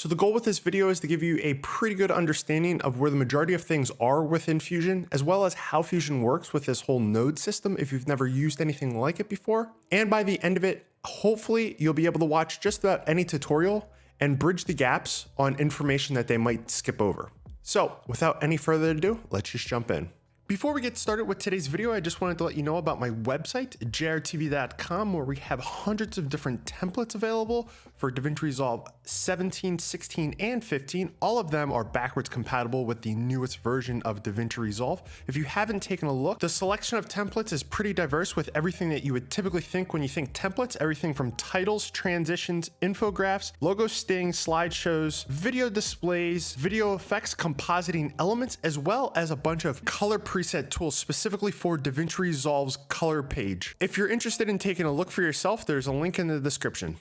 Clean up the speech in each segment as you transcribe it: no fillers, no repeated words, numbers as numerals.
So the goal with this video is to give you a pretty good understanding of where the majority of things are within Fusion, as well as how Fusion works with this whole node system if you've never used anything like it before. And by the end of it, hopefully you'll be able to watch just about any tutorial and bridge the gaps on information that they might skip over. So without any further ado, let's just jump in. Before we get started with today's video, I just wanted to let you know about my website, jrtv.com, where we have hundreds of different templates available for DaVinci Resolve 17, 16, and 15. All of them are backwards compatible with the newest version of DaVinci Resolve. If you haven't taken a look, the selection of templates is pretty diverse with everything that you would typically think when you think templates, everything from titles, transitions, infographics, logo stings, slideshows, video displays, video effects, compositing elements, as well as a bunch of color preset tools specifically for DaVinci Resolve's color page. If you're interested in taking a look for yourself, there's a link in the description.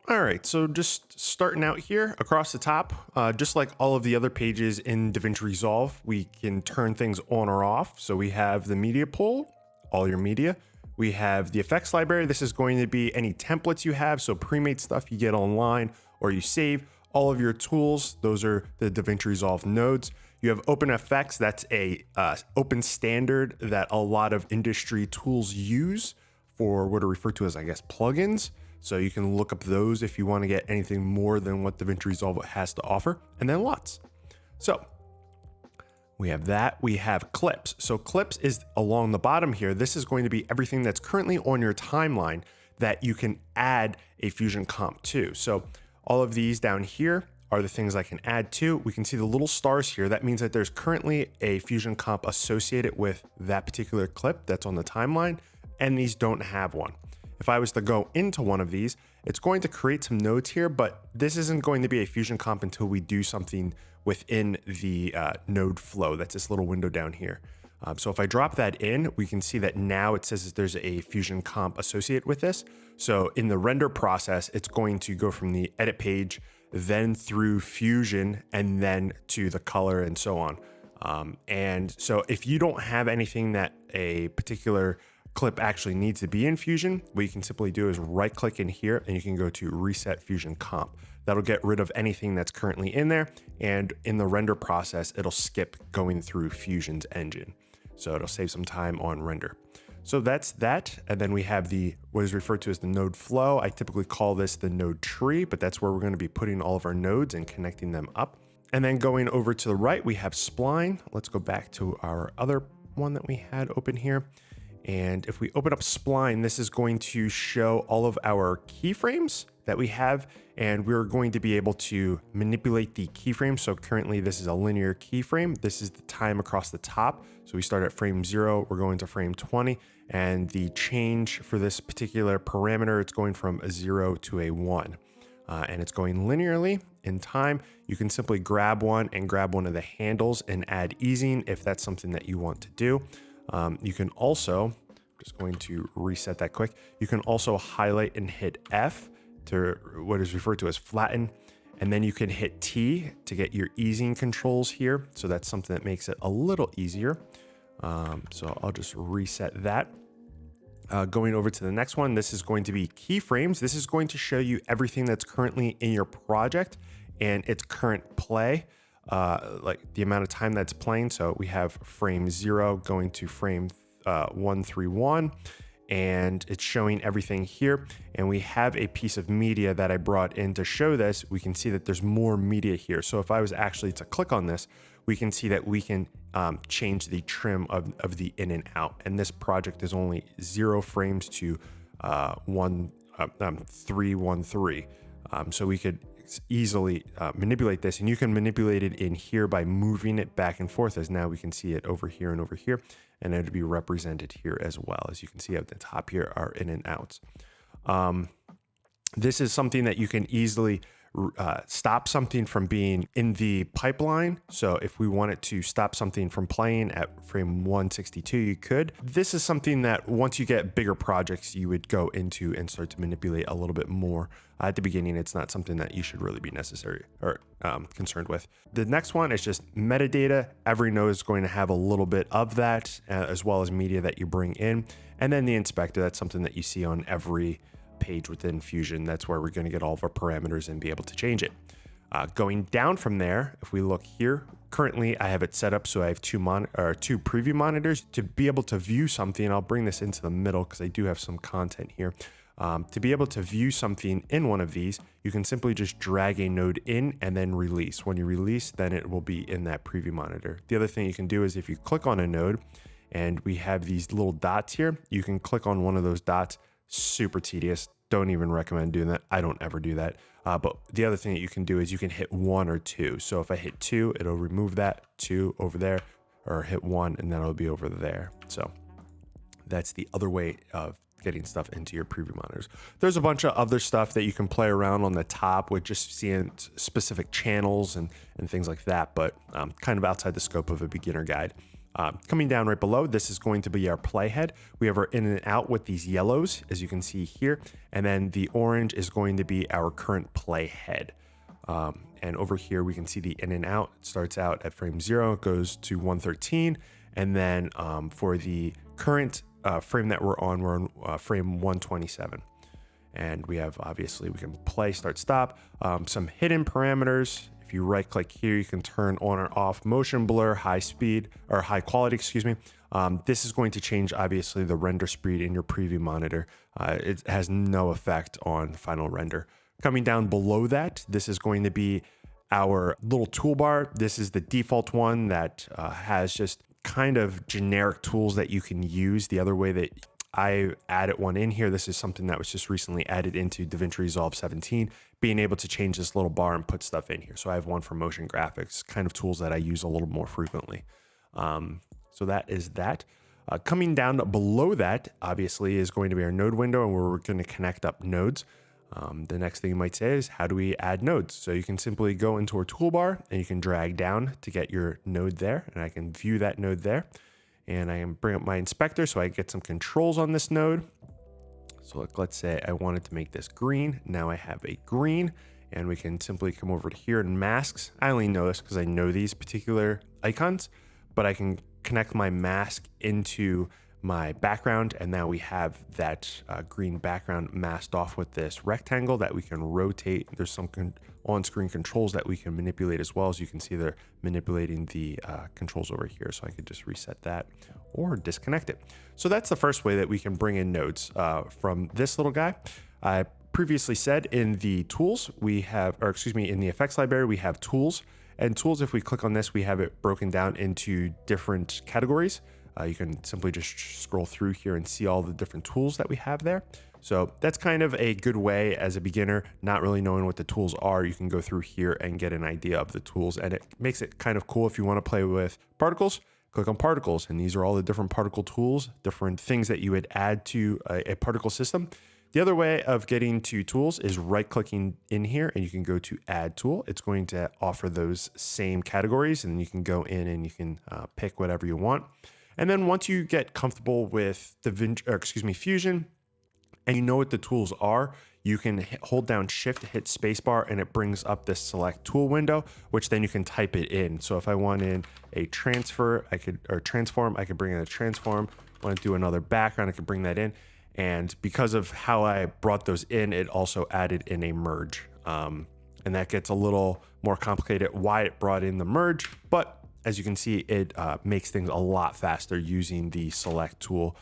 All right, so just starting out here across the top, just like all of the other pages in DaVinci Resolve, we can turn things on or off. So we have the media pool, all your media. We have the effects library. This is going to be any templates you have. So pre-made stuff you get online or you save. All of your tools, those are the DaVinci Resolve nodes. You have OpenFX, that's a open standard that a lot of industry tools use for what are referred to as, I guess, plugins. So you can look up those if you want to get anything more than what DaVinci Resolve has to offer, and then lots. So we have that. We have clips. So clips is along the bottom here. This is going to be everything that's currently on your timeline that you can add a Fusion comp to. So all of these down here are the things I can add to. We can see the little stars here. That means that there's currently a Fusion comp associated with that particular clip that's on the timeline, and these don't have one. If I was to go into one of these, it's going to create some nodes here, but this isn't going to be a Fusion comp until we do something within the node flow. That's this little window down here. So if I drop that in, we can see that now it says that there's a Fusion comp associated with this. So in the render process, it's going to go from the edit page, then through Fusion, and then to the color and so on. And so if you don't have anything that a particular clip actually needs to be in Fusion, what you can simply do is right click in here and you can go to reset Fusion comp. That'll get rid of anything that's currently in there. And in the render process, it'll skip going through Fusion's engine. So it'll save some time on render. So that's that. And then we have the, what is referred to as the node flow. I typically call this the node tree, but that's where we're going to be putting all of our nodes and connecting them up. And then going over to the right, we have Spline. Let's go back to our other one that we had open here. And if we open up Spline, this is going to show all of our keyframes that we have, and we're going to be able to manipulate the keyframe. So currently this is a linear keyframe. This is the time across the top. So we start at frame 0, we're going to frame 20, and the change for this particular parameter, it's going from a 0 to a 1. And it's going linearly in time. You can simply grab one and grab one of the handles and add easing if that's something that you want to do. You can also, just going to reset that quick. You can also highlight and hit F to what is referred to as flatten. And then you can hit T to get your easing controls here. So that's something that makes it a little easier. So I'll just reset that. Going over to the next one, this is going to be keyframes. This is going to show you everything that's currently in your project and its current play. Like the amount of time that's playing. So we have frame 0 going to frame 131, and it's showing everything here. And we have a piece of media that I brought in to show this. We can see that there's more media here. So if I was actually to click on this, we can see that we can change the trim of the in and out. And this project is only 0 frames to 313. So we could easily manipulate this, and you can manipulate it in here by moving it back and forth, as now we can see it over here and over here, and it'll be represented here as well. As you can see at the top here are in and outs. This is something that you can easily stop something from being in the pipeline. So if we wanted to stop something from playing at frame 162, you could. This is something that once you get bigger projects, you would go into and start to manipulate a little bit more. At the beginning, it's not something that you should really be necessary or concerned with. The next one is just metadata. Every node is going to have a little bit of that, as well as media that you bring in. And then the inspector, that's something that you see on every page within Fusion. That's where we're going to get all of our parameters and be able to change it. Going down from there, if we look here, currently I have it set up so I have two preview monitors to be able to view something. I'll bring this into the middle because I do have some content here. To be able to view something in one of these, you can simply just drag a node in and then release. When you release, then it will be in that preview monitor. The other thing you can do is if you click on a node and we have these little dots here, you can click on one of those dots. Super tedious. Don't even recommend doing that. I don't ever do that. But the other thing that you can do is you can hit 1 or 2. So if I hit 2, it'll remove that 2 over there, or hit 1 and then it'll be over there. So that's the other way of getting stuff into your preview monitors. There's a bunch of other stuff that you can play around on the top with just seeing specific channels and things like that, but kind of outside the scope of a beginner guide. Coming down right below, this is going to be our playhead. We have our in and out with these yellows, as you can see here, and then the orange is going to be our current playhead. And over here, we can see the in and out. It starts out at frame 0, goes to 113, and then for the current frame that we're on frame 127. And we have, obviously, we can play, start, stop, some hidden parameters. If you right click here, you can turn on or off motion blur, high speed, or high quality, excuse me. This is going to change, obviously, the render speed in your preview monitor. It has no effect on final render. Coming down below that, this is going to be our little toolbar. This is the default one that has just kind of generic tools that you can use. The other way that I added one in here, this is something that was just recently added into DaVinci Resolve 17, being able to change this little bar and put stuff in here. So I have one for motion graphics, kind of tools that I use a little more frequently. So that is that. Coming down below that, obviously, is going to be our node window, and we're going to connect up nodes. The next thing you might say is, how do we add nodes? So you can simply go into our toolbar and you can drag down to get your node there, and I can view that node there. And I can bring up my inspector so I get some controls on this node. So let's say I wanted to make this green. Now I have a green, and we can simply come over to here and masks. I only know this because I know these particular icons, but I can connect my mask into my background, and now we have that green background masked off with this rectangle that we can rotate. There's some on-screen controls that we can manipulate as well. As you can see, they're manipulating the controls over here, so I could just reset that or disconnect it. So that's the first way that we can bring in nodes from this little guy. I previously said in the tools we have, or excuse me, in the effects library we have tools, and tools, if we click on this, we have it broken down into different categories. You can simply just scroll through here and see all the different tools that we have there. So that's kind of a good way as a beginner, not really knowing what the tools are. You can go through here and get an idea of the tools, and it makes it kind of cool if you want to play with particles. Click on particles, and these are all the different particle tools, different things that you would add to a particle system. The other way of getting to tools is right-clicking in here, and you can go to Add Tool. It's going to offer those same categories, and you can go in and you can pick whatever you want. And then once you get comfortable with Fusion, and you know what the tools are, you can hold down Shift, hit spacebar, and it brings up this select tool window, which then you can type it in. So if I want in a transform, I could bring in a transform. Want to do another background, I could bring that in. And because of how I brought those in, it also added in a merge. And that gets a little more complicated why it brought in the merge, but as you can see, it makes things a lot faster using the select tool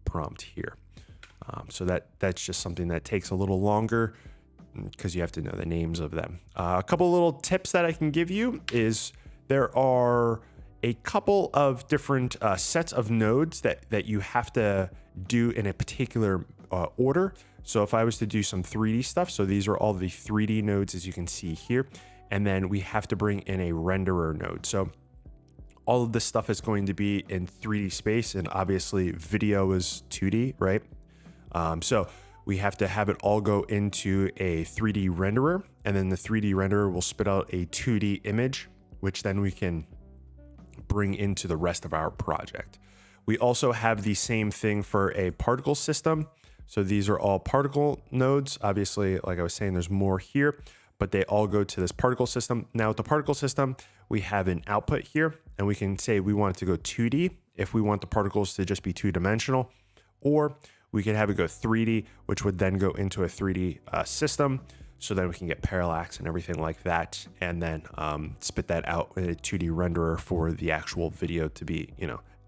prompt here. So that's just something that takes a little longer because you have to know the names of them. A couple little tips that I can give you is there are a couple of different sets of nodes that you have to do in a particular order. So if I was to do some 3D stuff, so these are all the 3D nodes, as you can see here. And then we have to bring in a renderer node. So all of this stuff is going to be in 3D space, and obviously video is 2D, right? So we have to have it all go into a 3D renderer, and then the 3D renderer will spit out a 2D image, which then we can bring into the rest of our project. We also have the same thing for a particle system. So these are all particle nodes. Obviously, like I was saying, there's more here, but they all go to this particle system. Now with the particle system, we have an output here, and we can say we want it to go 2D if we want the particles to just be 2-dimensional, or we could have it go 3D, which would then go into a 3D system. so then we can get parallax and everything like that, and then spit that out in a 2D renderer for the actual video to be,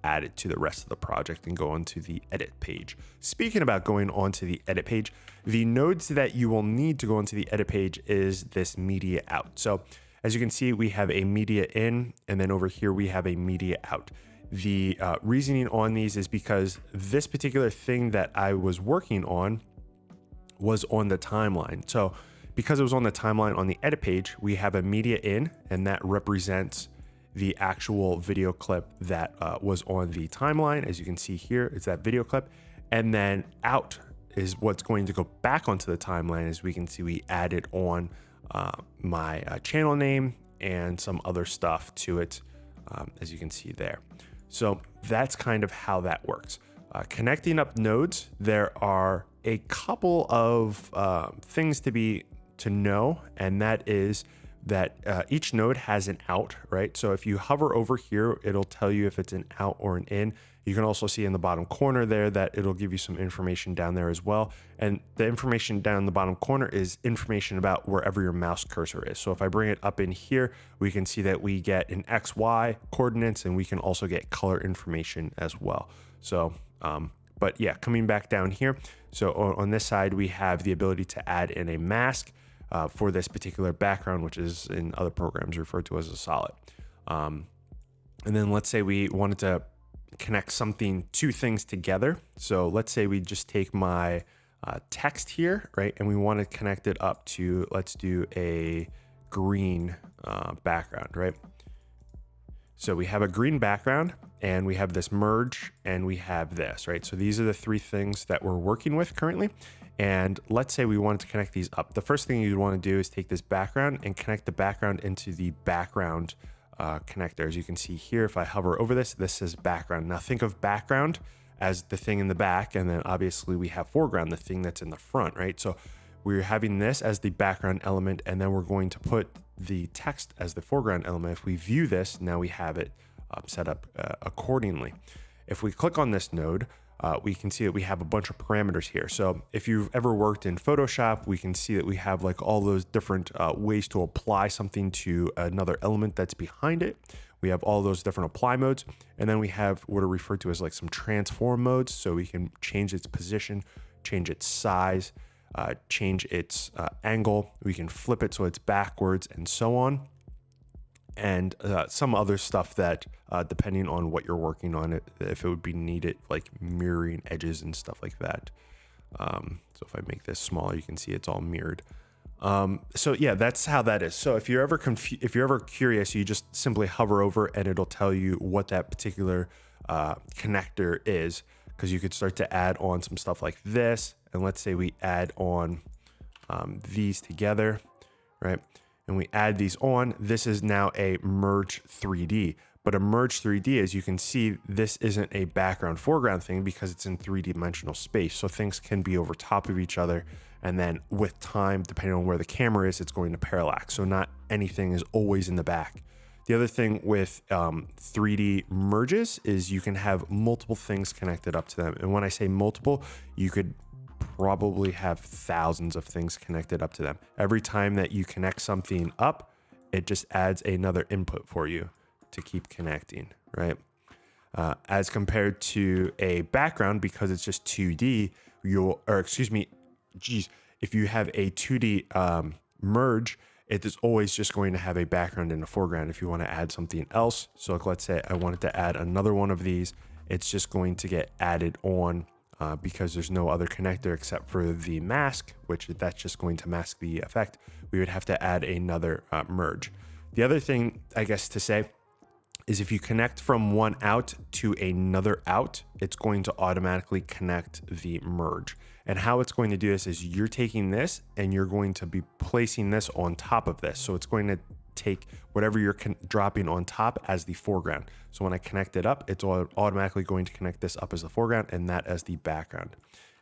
added to the rest of the project and go onto the edit page. Speaking about going onto the edit page, the nodes that you will need to go onto the edit page is this media out. So as you can see, we have a media in, and then over here we have a media out. The reasoning on these is because this particular thing that I was working on was on the timeline. So because it was on the timeline on the edit page, we have a media in, and that represents the actual video clip that was on the timeline. As you can see here, it's that video clip. And then out is what's going to go back onto the timeline. As we can see, we added on my channel name and some other stuff to it, as you can see there. So that's kind of how that works. Connecting up nodes, there are a couple of things to know, and that is that each node has an out, right? So if you hover over here, it'll tell you if it's an out or an in. You can also see in the bottom corner there that it'll give you some information down there as well. And the information down in the bottom corner is information about wherever your mouse cursor is. So if I bring it up in here, we can see that we get an XY coordinates, and we can also get color information as well. So, but yeah, coming back down here. So on this side, we have the ability to add in a mask for this particular background, which is in other programs referred to as a solid. And then let's say we wanted to connect two things together. So let's say we just take my text here, right? And we want to connect it up to, let's do a green background, right? So we have a green background, and we have this merge, and we have this, right? So these are the three things that we're working with currently. And let's say we wanted to connect these up. The first thing you'd want to do is take this background and connect the background into the background connector. As you can see here, if I hover over this, this says background. Now think of background as the thing in the back, and then obviously we have foreground, the thing that's in the front, right? So we're having this as the background element, and then we're going to put the text as the foreground element. If we view this, now we have it set up accordingly. If we click on this node, we can see that we have a bunch of parameters here. So if you've ever worked in Photoshop, we can see that we have like all those different ways to apply something to another element that's behind it. We have all those different apply modes. And then we have what are referred to as like some transform modes. So we can change its position, change its size, change its angle. We can flip it so it's backwards and so on. And some other stuff that, depending on what you're working on, if it would be needed, like mirroring edges and stuff like that. So if I make this smaller, you can see it's all mirrored. So yeah, that's how that is. So if you're ever curious, you just simply hover over, and it'll tell you what that particular connector is, because you could start to add on some stuff like this. And let's say we add on these together, right? And we add these on. This is now a merge 3D. But a merge 3D, as you can see, this isn't a background foreground thing because it's in 3D-dimensional space. So things can be over top of each other. And then with time, depending on where the camera is, it's going to parallax. So not anything is always in the back. The other thing with 3D merges is you can have multiple things connected up to them. And when I say multiple, you could probably have thousands of things connected up to them. Every time that you connect something up, it just adds another input for you to keep connecting, right? As compared to a background, because it's just 2D, if you have a 2D merge, it is always just going to have a background and a foreground. If you want to add something else, so let's say I wanted to add another one of these, it's just going to get added on because there's no other connector except for the mask, which that's just going to mask the effect. We would have to add another merge. The other thing, I guess, to say is if you connect from one out to another out, it's going to automatically connect the merge. And how it's going to do this is you're taking this and you're going to be placing this on top of this. So it's going to take whatever you're dropping on top as the foreground. So when I connect it up, it's automatically going to connect this up as the foreground and that as the background.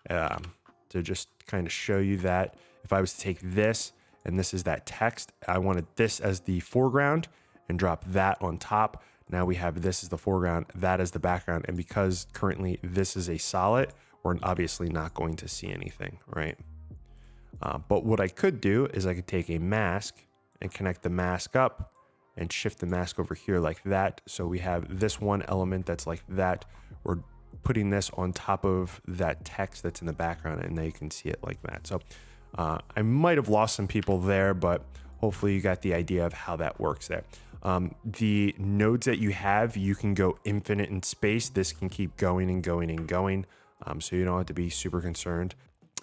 To just kind of show you that if I was to take this and this is that text, I wanted this as the foreground and drop that on top. Now we have this as the foreground, that as the background. And because currently this is a solid, we're obviously not going to see anything, right? But what I could do is I could take a mask and connect the mask up and shift the mask over here like that. So we have this one element that's like that. We're putting this on top of that text that's in the background, and now you can see it like that. So I might have lost some people there, but hopefully you got the idea of how that works there. The nodes that you have, you can go infinite in space. This can keep going and going and going. So you don't have to be super concerned.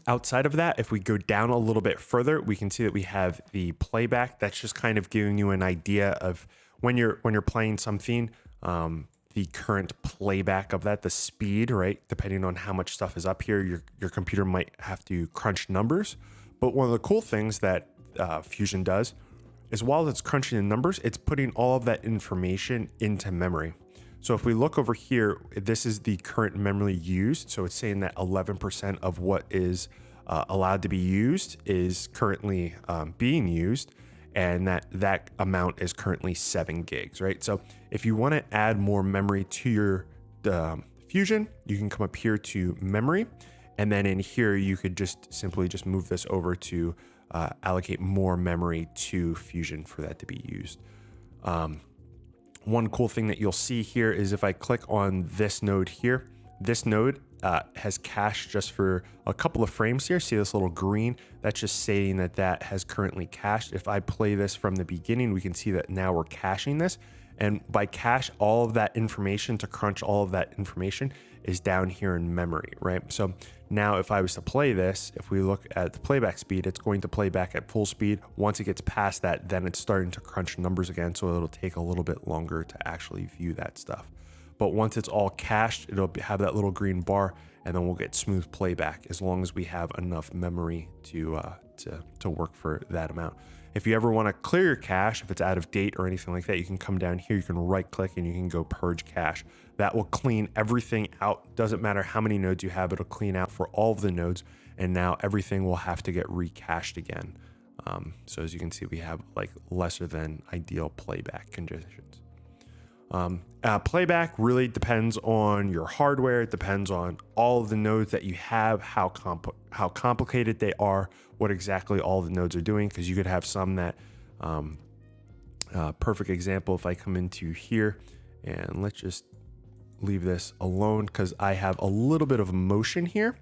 Outside of that, if we go down a little bit further, we can see that we have the playback. That's just kind of giving you an idea of when you're playing something, the current playback of that, the speed, right? Depending on how much stuff is up here, your computer might have to crunch numbers. But one of the cool things that Fusion does is while it's crunching the numbers, it's putting all of that information into memory. So if we look over here, this is the current memory used. So it's saying that 11% of what is allowed to be used is currently being used, and that amount is currently 7 gigs, right? So if you want to add more memory to your Fusion, you can come up here to memory, and then in here you could just simply just move this over to allocate more memory to Fusion for that to be used. One cool thing that you'll see here is if I click on this node here, this node has cached just for a couple of frames here. See this little green? That's just saying that that has currently cached. If I play this from the beginning, we can see that now we're caching this. And by cache, all of that information, to crunch all of that information, is down here in memory, right? So now if I was to play this, if we look at the playback speed, it's going to play back at full speed. Once it gets past that, then it's starting to crunch numbers again. So it'll take a little bit longer to actually view that stuff. But once it's all cached, it'll have that little green bar, and then we'll get smooth playback as long as we have enough memory to work for that amount. If you ever want to clear your cache, if it's out of date or anything like that, you can come down here, you can right click, and you can go purge cache. That will clean everything out. Doesn't matter how many nodes you have, it'll clean out for all of the nodes, and now everything will have to get recached again. So as you can see, we have like lesser than ideal playback conditions. Playback really depends on your hardware. It depends on all of the nodes that you have, how complicated they are, what exactly all the nodes are doing, because you could have some that, perfect example, if I come into here, and let's just leave this alone because I have a little bit of motion here.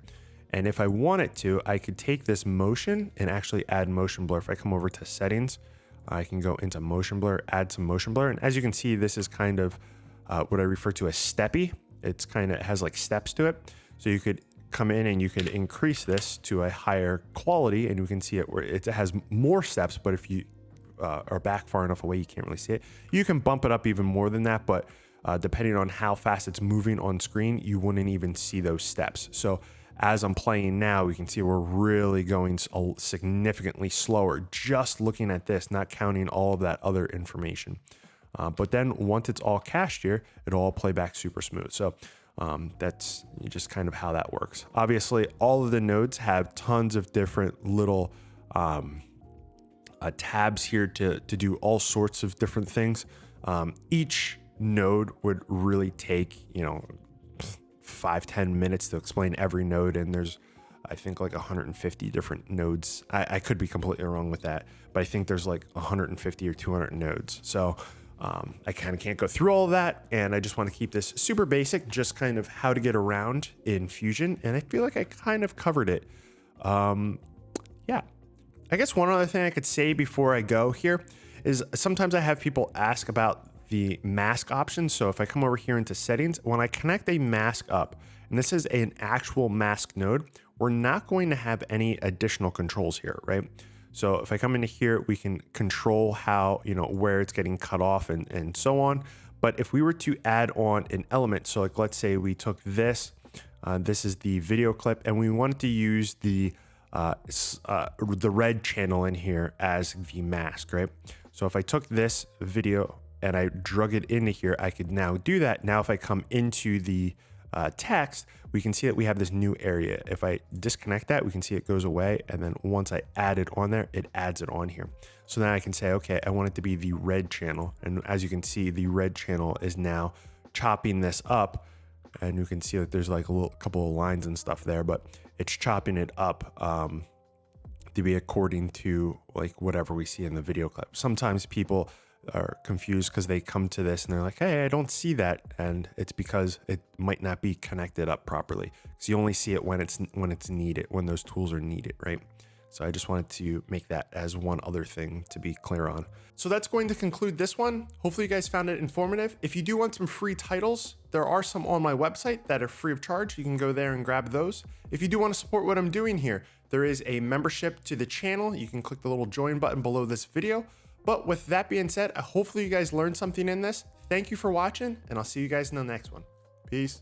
And if I wanted to, I could take this motion and actually add motion blur. If I come over to settings, I can go into motion blur, add some motion blur. And as you can see, this is kind of what I refer to as steppy. It's kind of has like steps to it. So you could come in and you could increase this to a higher quality, and you can see it where it has more steps. But if you are back far enough away, you can't really see it. You can bump it up even more than that, but depending on how fast it's moving on screen, you wouldn't even see those steps. So as I'm playing now, we can see we're really going significantly slower, just looking at this, not counting all of that other information. But then once it's all cached here, it'll all play back super smooth. So that's just kind of how that works. Obviously, all of the nodes have tons of different little tabs here to do all sorts of different things. Each node would really take, 5-10 minutes to explain every node, and there's I think like 150 different nodes. I could be completely wrong with that, but I think there's like 150 or 200 nodes. So I kind of can't go through all of that, and I just want to keep this super basic, just kind of how to get around in Fusion, and I feel like I kind of covered it. Yeah, I guess one other thing I could say before I go here is sometimes I have people ask about the mask option. So if I come over here into settings, when I connect a mask up, and this is an actual mask node, we're not going to have any additional controls here, right? So if I come into here, we can control how, where it's getting cut off and so on. But if we were to add on an element, so like let's say we took this, this is the video clip, and we wanted to use the red channel in here as the mask, right? So if I took this video and I drug it into here, I could now do that. Now if I come into the text, we can see that we have this new area. If I disconnect that, we can see it goes away. And then once I add it on there, it adds it on here. So then I can say, okay, I want it to be the red channel. And as you can see, the red channel is now chopping this up. And you can see that there's like a couple of lines and stuff there, but it's chopping it up to be according to like whatever we see in the video clip. Sometimes people are confused because they come to this and they're like, hey, I don't see that. And it's because it might not be connected up properly. So you only see it when it's needed, when those tools are needed, right? So I just wanted to make that as one other thing to be clear on. So that's going to conclude this one. Hopefully you guys found it informative. If you do want some free titles, there are some on my website that are free of charge. You can go there and grab those. If you do want to support what I'm doing here, there is a membership to the channel. You can click the little join button below this video. But with that being said, hopefully you guys learned something in this. Thank you for watching, and I'll see you guys in the next one. Peace.